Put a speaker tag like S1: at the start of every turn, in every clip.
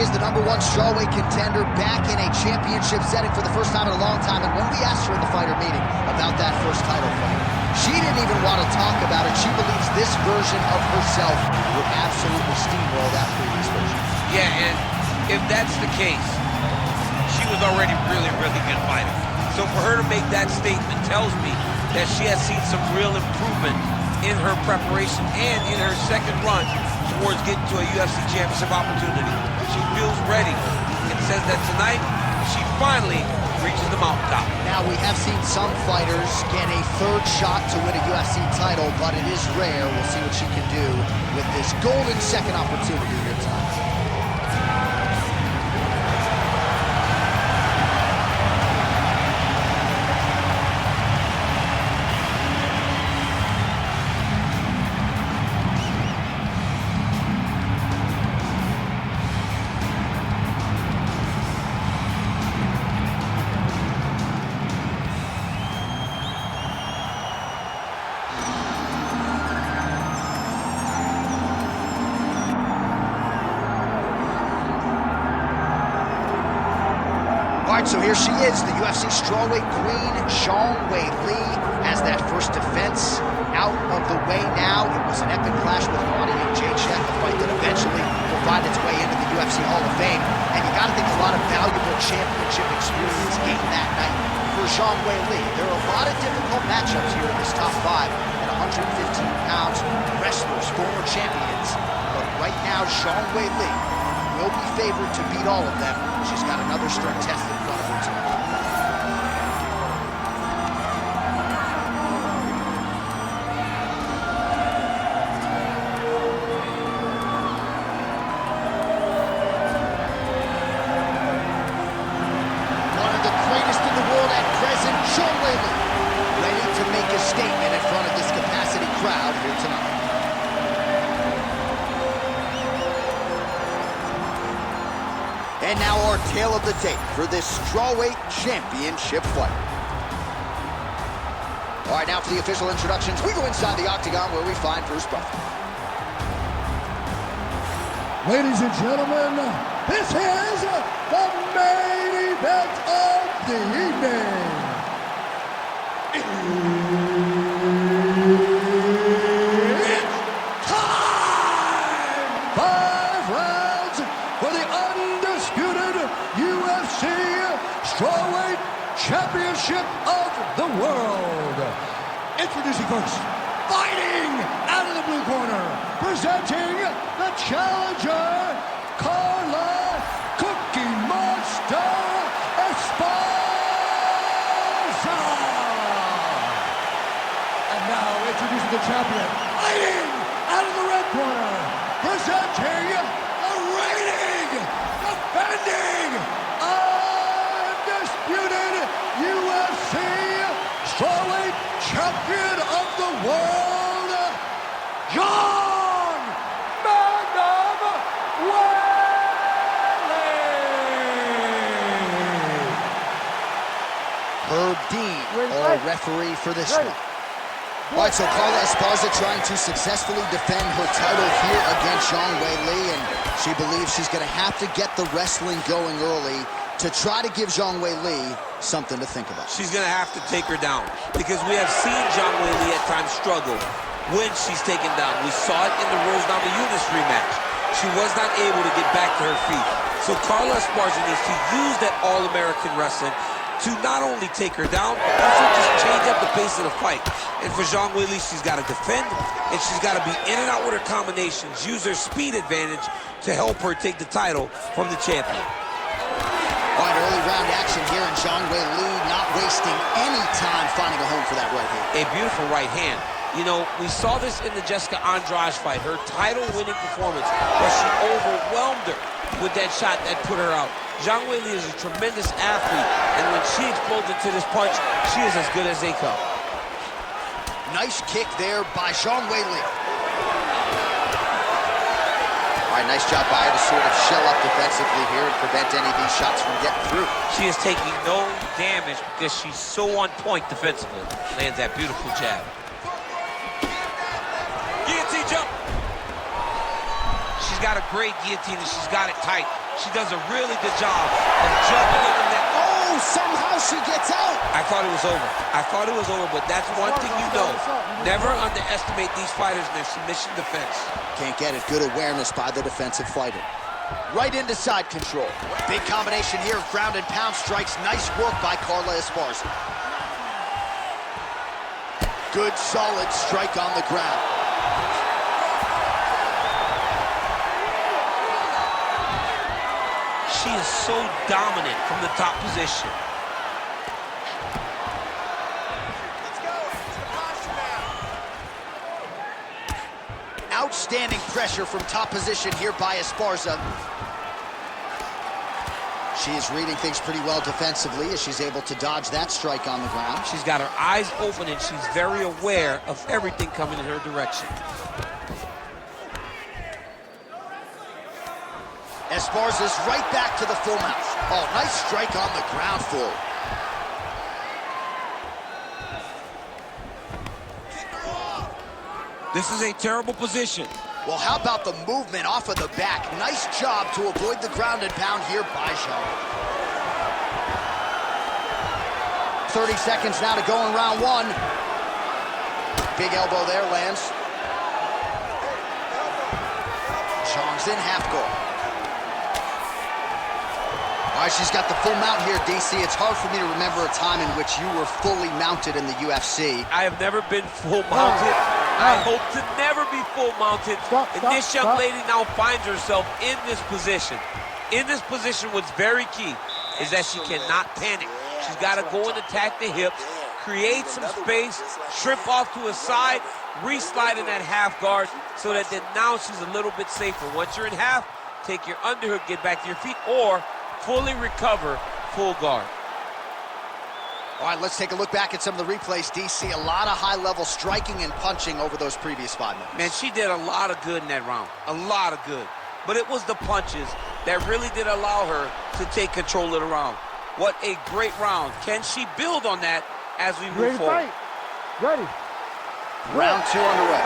S1: is the #1 strawweight contender back in a championship setting for the first time in a long time. And when we asked her in the fighter meeting about that first title fight, she didn't even want to talk about it. She believes this version of herself would absolutely steamroll that previous version.
S2: Yeah, and if that's the case, she was already really good fighter. So for her to make that statement tells me that she has seen some real improvement in her preparation and in her second run towards getting to a UFC championship opportunity. She feels ready and says that tonight she finally reaches the mountaintop.
S1: Now, we have seen some fighters get a third shot to win a UFC title, but it is rare. We'll see what she can do with this golden second opportunity here tonight. So here she is, the UFC strawweight queen, Zhang Weili, has that first defense out of the way now. It was an epic clash with Weili and Jacek, a fight that eventually will find its way into the UFC Hall of Fame. And you got to think a lot of valuable championship experience gained that night for Zhang Weili. There are a lot of difficult matchups here in this top 5 at 115 pounds, wrestlers, former champions. But right now, Zhang Weili will be favored to beat all of them. She's got another strength test in front of her tonight. One of the greatest in the world at present, Zhang Weili, ready to make a statement in front of this capacity crowd here tonight. And now our tale of the tape for this strawweight championship fight. All right, now for the official introductions, we go inside the octagon where we find Bruce Buffer.
S3: Ladies and gentlemen, this is the main event of the evening. It's time! 5 rounds for the undisputed UFC Strawweight Championship of the World. Introducing first, fighting out of the blue corner, presenting the challenger, Carla Cookie Monster Esparza. And now introducing the champion, fighting out of the red corner, presenting the reigning, defending, undisputed UFC Strawweight Champion of the World, Zhang Weili.
S1: Herb Dean, our referee for this one. All right, so Carla Esparza trying to successfully defend her title here against Zhang Weili, and she believes she's going to have to get the wrestling going early to try to give Zhang Weili something to think about.
S2: She's going to have to take her down because we have seen Zhang Weili at times struggle when she's taken down. We saw it in the Rose Namajunas rematch. She was not able to get back to her feet. So Carla Esparza needs to use that All-American wrestling to not only take her down, but also just change up the pace of the fight. And for Zhang Weili, she's got to defend, and she's got to be in and out with her combinations, use her speed advantage to help her take the title from the champion.
S1: All right, early round action here, and Zhang Weili not wasting any time finding a home for that right hand.
S2: A beautiful right hand. You know, we saw this in the Jessica Andrade fight, her title-winning performance, where she overwhelmed her with that shot that put her out. Zhang Weili is a tremendous athlete, and when she explodes into this punch, she is as good as they come.
S1: Nice kick there by Zhang Weili. All right, nice job by her to sort of shell up defensively here and prevent any of these shots from getting through.
S2: She is taking no damage because she's so on point defensively. Lands that beautiful jab. Guillotine jump. She's got a great guillotine and she's got it tight. She does a really good job of juggling in that.
S1: Oh, somehow she gets out.
S2: I thought it was over. I thought it was over, but that's one thing you know. Never underestimate these fighters in their submission defense.
S1: Can't get it. Good awareness by the defensive fighter. Right into side control. Big combination here of ground and pound strikes. Nice work by Carla Esparza. Good, solid strike on the ground.
S2: She is so dominant from the top position.
S1: Outstanding pressure from top position here by Esparza. She is reading things pretty well defensively as she's able to dodge that strike on the ground.
S2: She's got her eyes open and she's very aware of everything coming in her direction.
S1: Esparza's right back to the full mount. Oh, nice strike on the ground forward.
S2: This is a terrible position.
S1: Well, how about the movement off of the back? Nice job to avoid the ground and pound here by Zhang. 30 seconds now to go in round one. Big elbow there, lands. Zhang's in half guard. All right, she's got the full mount here, DC. It's hard for me to remember a time in which you were fully mounted in the UFC.
S2: I have never been full mounted. I hope to never be full mounted. This young lady now finds herself in this position. In this position, what's very key is that she cannot panic. She's got to go and attack the hips, create some space, trip off to a side, re-slide in that half guard so that then now she's a little bit safer. Once you're in half, take your underhook, get back to your feet, or fully recover, full guard.
S1: All right, let's take a look back at some of the replays. DC, a lot of high-level striking and punching over those previous 5 minutes.
S2: Man, she did a lot of good in that round. A lot of good. But it was the punches that really did allow her to take control of the round. What a great round. Can she build on that as we move forward?
S3: Ready.
S1: Round 2 underway.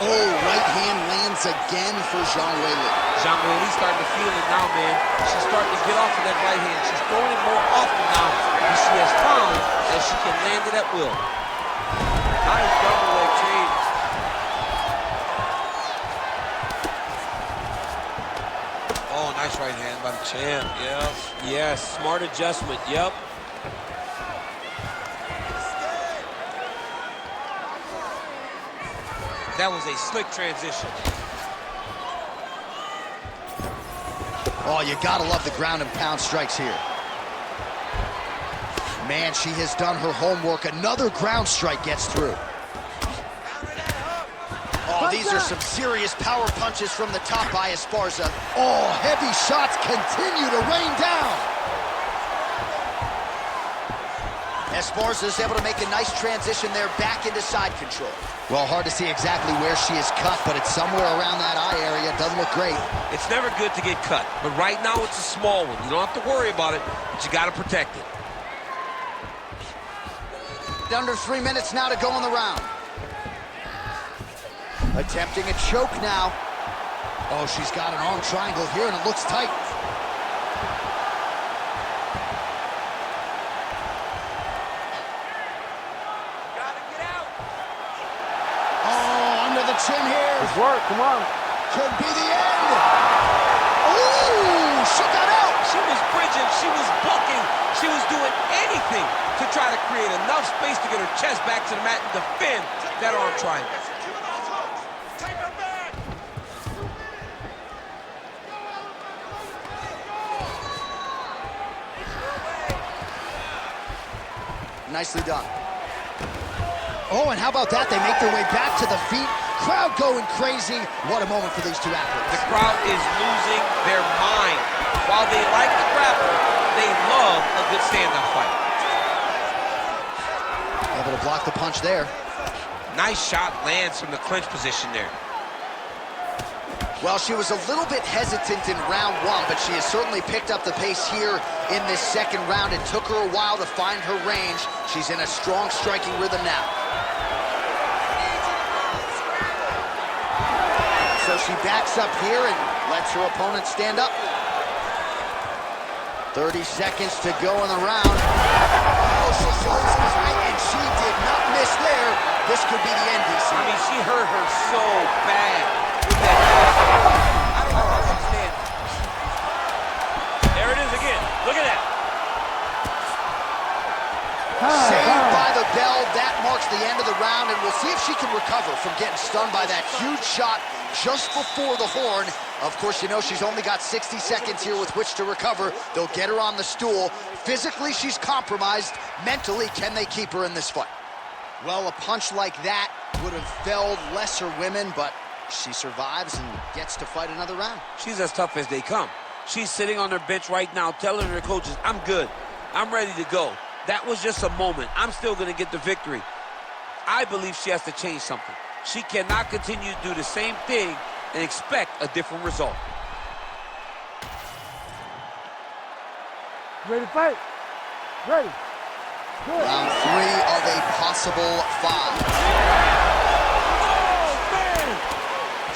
S1: Oh, right hand lands again for Weili.
S2: Weili starting to feel it now, man. She's starting to get off of that right hand. She's throwing it more often now because she has found that she can land it at will. Nice double leg trade. Oh, nice right hand by the champ. Yep. Yes, smart adjustment. Yep. That was a slick transition.
S1: Oh, you gotta love the ground and pound strikes here. Man, she has done her homework. Another ground strike gets through. Oh, these are some serious power punches from the top by Esparza. Oh, heavy shots continue to rain down. Esparza is able to make a nice transition there back into side control. Well, hard to see exactly where she is cut, but it's somewhere around that eye area. Doesn't look great.
S2: It's never good to get cut, but right now it's a small one. You don't have to worry about it, but you got to protect it.
S1: Under 3 minutes now to go in the round. Attempting a choke now. Oh, she's got an arm triangle here, and it looks tight. Chin here.
S3: It's work, come on.
S1: Could be the end. Ooh, she got out.
S2: She was bridging, she was bucking, she was doing anything to try to create enough space to get her chest back to the mat and defend that arm triangle.
S1: Nicely done. Oh, and how about that? They make their way back to the feet. Crowd going crazy. What a moment for these two athletes.
S2: The crowd is losing their mind. While they like the grapple, they love a good stand-up fight.
S1: Able to block the punch there.
S2: Nice shot lands from the clinch position there.
S1: Well, she was a little bit hesitant in round 1, but she has certainly picked up the pace here in this second round. It took her a while to find her range. She's in a strong striking rhythm now. backs up here and lets her opponent stand up. 30 seconds to go in the round. Oh, she goes tight, and she did not miss there. This could be the end, DC.
S2: I mean, she hurt her so bad with that last one. I don't know how she's standing.
S4: There it is again. Look at that.
S1: Saved by the bell. That marks the end of the round, and we'll see if she can recover from getting stunned by that huge shot just before the horn. Of course, you know she's only got 60 seconds here with which to recover. They'll get her on the stool. Physically, she's compromised. Mentally, can they keep her in this fight? Well, a punch like that would have felled lesser women, but she survives and gets to fight another round.
S2: She's as tough as they come. She's sitting on her bench right now telling her coaches, I'm good. I'm ready to go. That was just a moment. I'm still going to get the victory. I believe she has to change something. She cannot continue to do the same thing and expect a different result.
S3: Ready to fight? Ready. Good.
S1: Round 3 of a possible 5.
S2: Oh, man!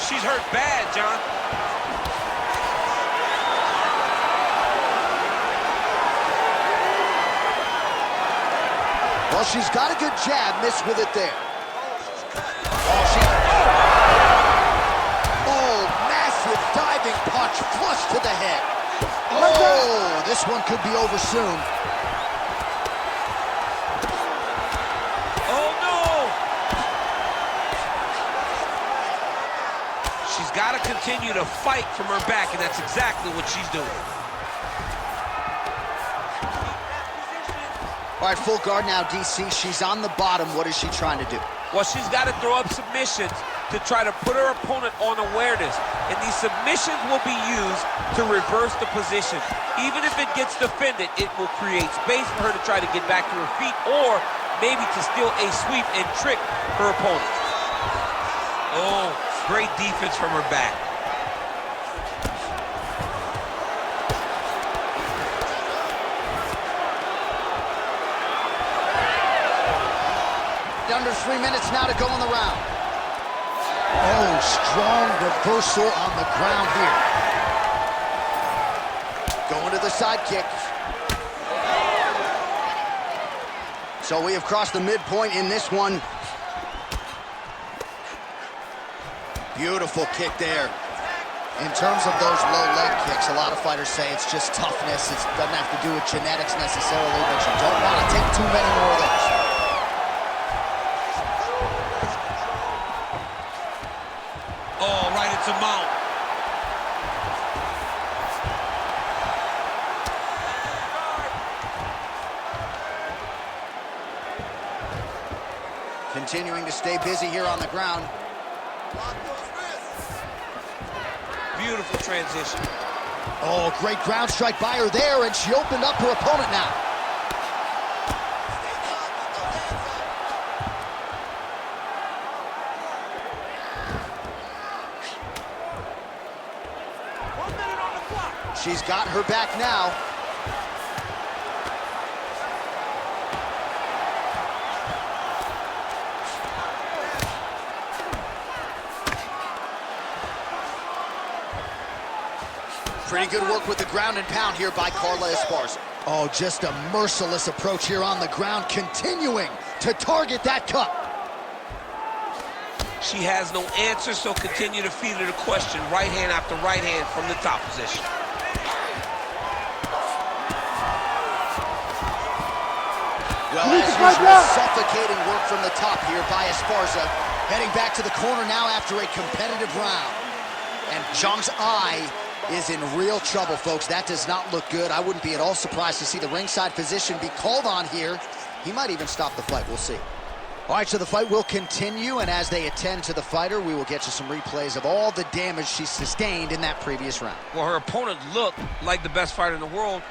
S2: She's hurt bad, John.
S1: Well, she's got a good jab, missed with it there. Oh, massive diving punch, flush to the head. Oh, this one could be over soon.
S2: Oh, no! She's got to continue to fight from her back, and that's exactly what she's doing.
S1: All right, full guard now, DC. She's on the bottom. What is she trying to do?
S2: Well, she's got to throw up submissions to try to put her opponent on awareness. And these submissions will be used to reverse the position. Even if it gets defended, it will create space for her to try to get back to her feet or maybe to steal a sweep and trick her opponent. Oh, great defense from her back.
S1: Under 3 minutes now to go in the round. Oh, strong reversal on the ground here. Going to the side kick. So we have crossed the midpoint in this one. Beautiful kick there. In terms of those low leg kicks, a lot of fighters say it's just toughness. It doesn't have to do with genetics necessarily, but you don't want to take too many more of those.
S2: Oh, right into mount.
S1: Continuing to stay busy here on the ground.
S2: Beautiful transition.
S1: Oh, great ground strike by her there, and she opened up her opponent now. She's got her back now. Pretty good work with the ground and pound here by Carla Esparza. Oh, just a merciless approach here on the ground, continuing to target that cup.
S2: She has no answer, so continue to feed her the question, right hand after right hand from the top position.
S1: Well, as usual, suffocating work from the top here by Esparza. Heading back to the corner now after a competitive round. And Zhang's eye is in real trouble, folks. That does not look good. I wouldn't be at all surprised to see the ringside physician be called on here. He might even stop the fight. We'll see. All right, so the fight will continue, and as they attend to the fighter, we will get you some replays of all the damage she sustained in that previous round.
S2: Well, her opponent looked like the best fighter in the world.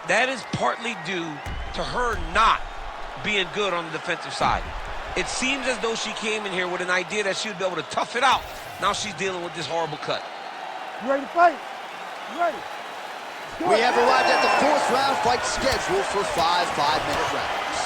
S2: That is partly due to her not being good on the defensive side. It seems as though she came in here with an idea that she would be able to tough it out. Now she's dealing with this horrible cut.
S3: You ready to fight? You ready?
S1: We have arrived at the fourth round, fight scheduled for 5 5-minute rounds.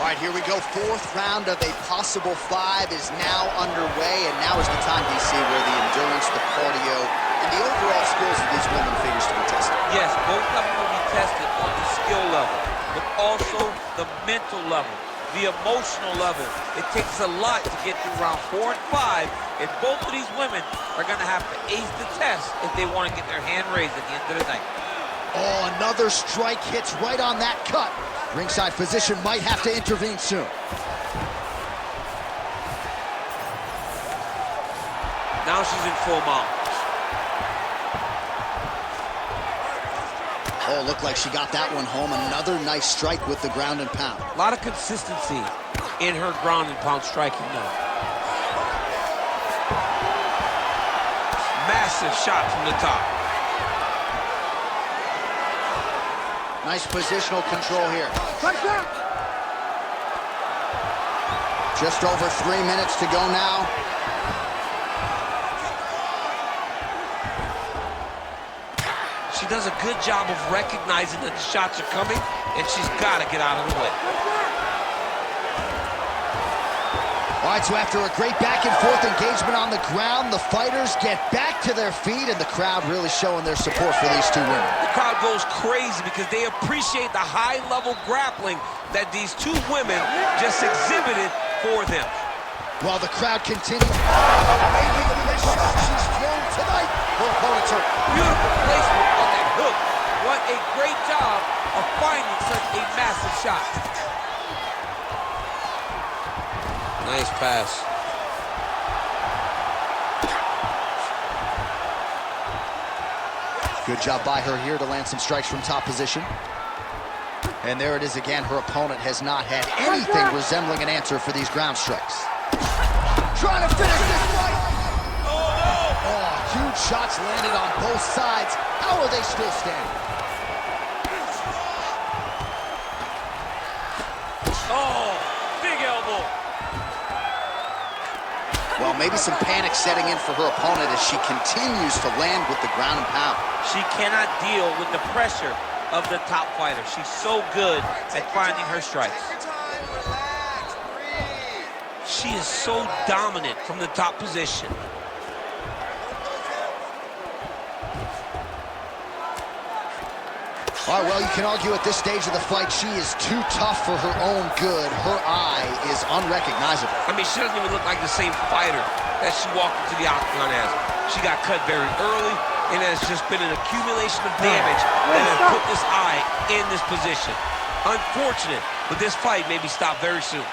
S1: All right, here we go. Fourth round of a possible 5 is now underway, and now is the time, DC, where the endurance, the cardio, and the overall skills of these women figures to be tested.
S2: Yes, both of them will be tested on the skill level, but also the mental level, the emotional level. It takes a lot to get through round 4 and 5, and both of these women are going to have to ace the test if they want to get their hand raised at the end of the night.
S1: Oh, another strike hits right on that cut. Ringside physician might have to intervene soon.
S2: Now she's in full mount.
S1: Oh, looked like she got that one home. Another nice strike with the ground and pound.
S2: A lot of consistency in her ground and pound striking now. Massive shot from the top.
S1: Nice positional control here. Just over 3 minutes to go now.
S2: She does a good job of recognizing that the shots are coming, and she's got to get out of the way.
S1: All right, so after a great back-and-forth engagement on the ground, the fighters get back to their feet, and the crowd really showing their support for these two women.
S2: The crowd goes crazy because they appreciate the high-level grappling that these two women just exhibited for them.
S1: While the crowd continues, making the shot she's thrown tonight. Her opponent's hurt.
S2: Beautiful placement on that hook. What a great job of finding such a massive shot. Nice pass.
S1: Good job by her here to land some strikes from top position. And there it is again. Her opponent has not had anything resembling an answer for these ground strikes. Trying to finish this fight. Oh, huge shots landed on both sides. How are they still standing?
S4: Oh, big elbow.
S1: Well, maybe some panic setting in for her opponent as she continues to land with the ground and pound.
S2: She cannot deal with the pressure of the top fighter. She's so good at finding her strikes. She is so dominant from the top position.
S1: All right, well, you can argue at this stage of the fight, she is too tough for her own good. Her eye is unrecognizable.
S2: I mean, she doesn't even look like the same fighter that she walked into the octagon as. She got cut very early, and has just been an accumulation of damage that has put this eye in this position. Unfortunate, but this fight may be stopped very soon.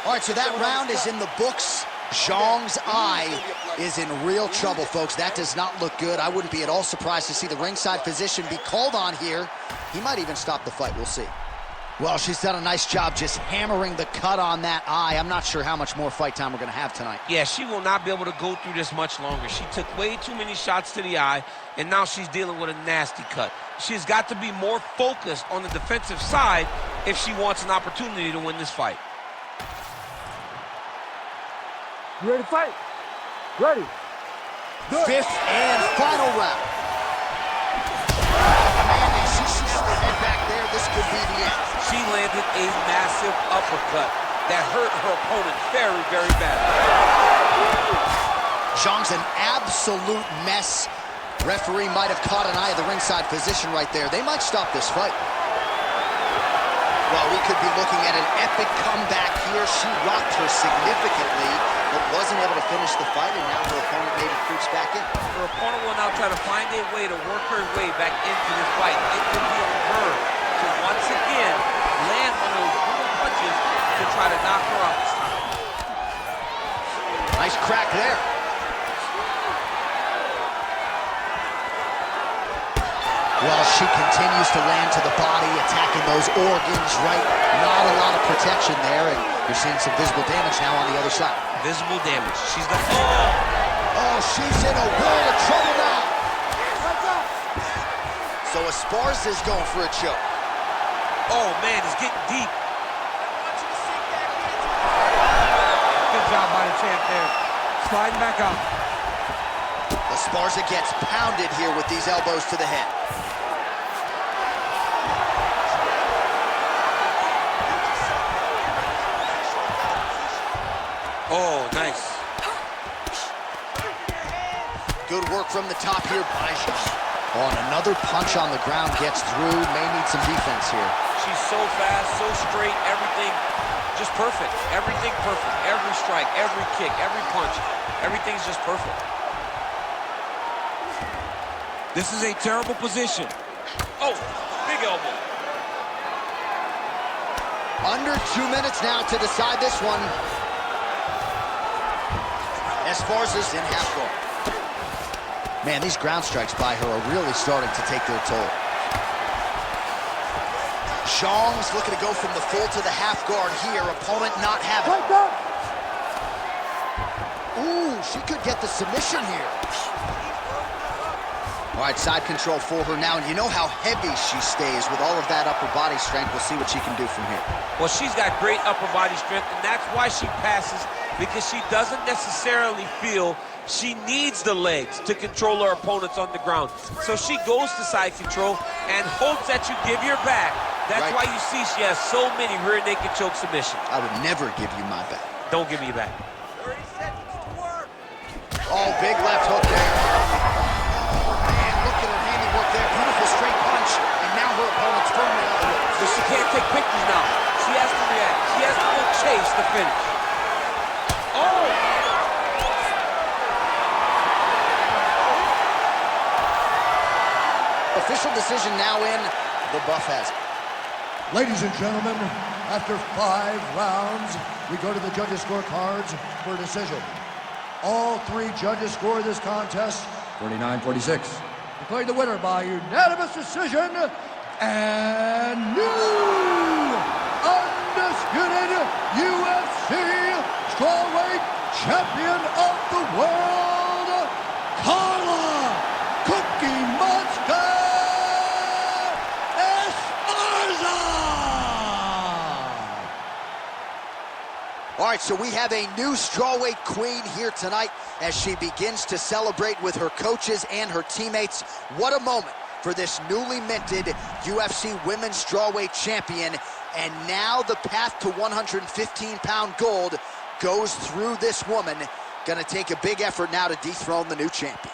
S1: All right, so that round is in the books. Zhang's eye is in real trouble, folks. That does not look good. I wouldn't be at all surprised to see the ringside physician be called on here. He might even stop the fight. We'll see. Well, she's done a nice job just hammering the cut on that eye. I'm not sure how much more fight time we're going to have tonight.
S2: Yeah, she will not be able to go through this much longer. She took way too many shots to the eye, and now she's dealing with a nasty cut. She's got to be more focused on the defensive side if she wants an opportunity to win this fight.
S3: You ready to fight? Ready.
S1: Fifth and final round. Man, she snapped her head back there. This could be the end.
S2: She landed a massive uppercut that hurt her opponent very, very badly.
S1: Zhang's an absolute mess. Referee might have caught an eye of the ringside physician right there. They might stop this fight. Well, we could be looking at an epic comeback here. She rocked her significantly, but wasn't able to finish the fight, and now her opponent maybe creeps back in.
S2: Her opponent will now try to find a way to work her way back into this fight. It could be on her to once again land one of those brutal punches to try to knock her out this time.
S1: Nice crack there. Well, she continues to land to the body, attacking those organs, right? Not a lot of protection there, and you're seeing some visible damage now on the other side.
S2: Visible damage. She's the...
S1: Oh, she's in a world of trouble now. So Esparza is going for a choke.
S2: Oh, man, it's getting deep.
S3: Good job by the champ there. Sliding back up.
S1: Esparza gets pounded here with these elbows to the head.
S2: Oh, nice.
S1: Good work from the top here by Zhang. Oh, and another punch on the ground gets through. May need some defense here.
S2: She's so fast, so straight, everything just perfect. Everything perfect. Every strike, every kick, every punch, everything's just perfect. This is a terrible position. Oh, big elbow.
S1: Under 2 minutes now to decide this one. Esparza's in half guard. Man, these ground strikes by her are really starting to take their toll. Zhang's looking to go from the full to the half guard here. Opponent not having it. Ooh, she could get the submission here. All right, side control for her now, and you know how heavy she stays with all of that upper body strength. We'll see what she can do from here.
S2: Well, she's got great upper body strength, and that's why she passes, because she doesn't necessarily feel she needs the legs to control her opponents on the ground. So she goes to side control and hopes that you give your back. That's why you see she has so many rear naked choke submissions.
S1: I would never give you my back.
S2: Don't give me your back.
S4: 30 seconds to work.
S1: Oh, big left hook there. And look at her handiwork there. Beautiful straight punch. And now her opponent's firmly out of the way.
S2: So she can't take pictures now. She has to react. She has to go chase the finish. Oh!
S1: Official decision now in. The buff has it.
S3: Ladies and gentlemen, after 5 rounds, we go to the judges' scorecards for a decision. All 3 judges score this contest 49-46. Declared the winner by unanimous decision and new undisputed UFC strawweight champion of the world, Carla Cookie Monster Esparza!
S1: All right, so we have a new strawweight queen here tonight as she begins to celebrate with her coaches and her teammates. What a moment for this newly minted UFC Women's Strawweight Champion. And now the path to 115-pound gold goes through this woman. Gonna take a big effort now to dethrone the new champion.